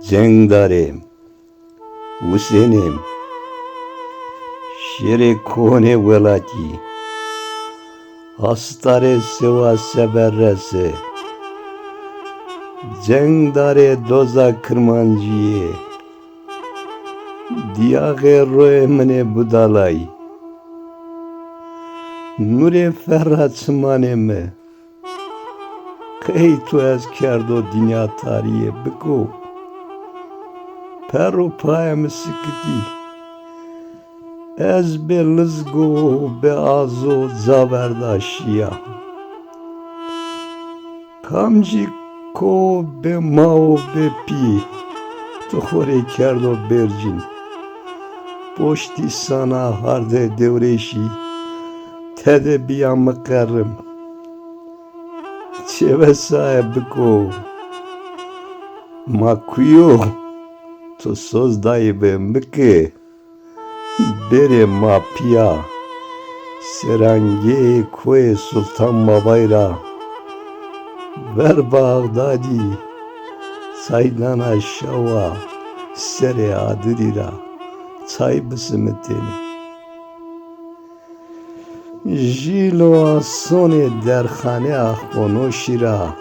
Cendarem, Hüseyin'im, şere kone velati, hastare seva seberrese, Cengdare doza kırmancıye, diyage roye mene budalay, nure ferhat maneme, key tu ez kerdo dünya tarihe biko, pero payem sıkıti, ez be lızgo be azo zaverdaşiya, kamcı ko be mao be pi, tuhore kerdo bercin, poşti sana harde devreşi, tede biyamı karım, çeve sahibi ko, makuyo, to sozdayı be mıkı, bere mapia, serange koye sultan babayra, ver Bağdadi, saydan aşağı, sere adırira, çay bısımıteni. Jilo asone derkhane ahbono şira,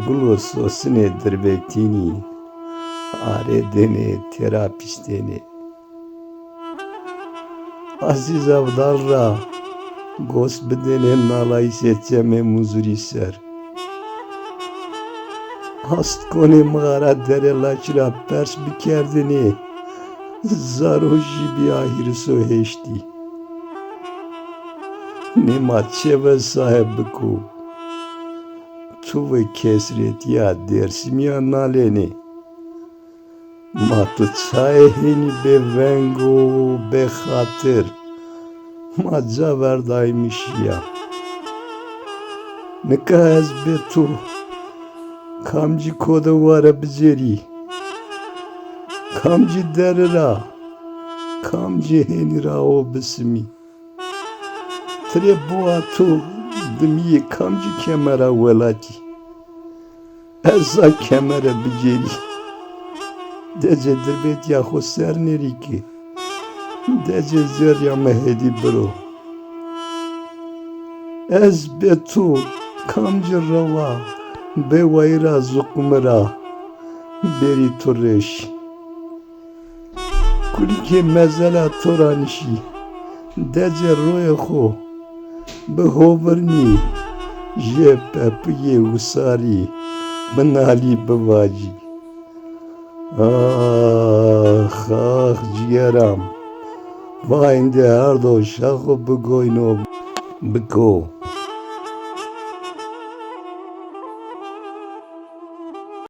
gulo sosine derbetini, aredene terapisteni. Aziz avdalra, gos bedene nalay seçeme muzuri ser. Hast kone mağara dere laçra pers bikerdini, zaroji bi ahir so heşti. Nema çeve sahibi ko, tu ve kesret ya dersim ya naleni. Matı çayhini be vengo be hatır, maca verdaymış ya. Nika ez be tu, kamcı koda vara bizeri, kamcı derira, kamcı henira o bismi. Tre boğa tu dimiye kamcı kemera velati, ezza kemera bizeri. Dece dirbet ya hoser neriki, dece zer ya mehedi bro. Ez be tu kamcı rava, be vayra zukmera, beri tureş. Kulike mezela toranişi, dece roye ho, be hoverni, je pepiye usari, benali bevaci. Ah, ah ciğerim, vay inde her do şahı bu goyno biko.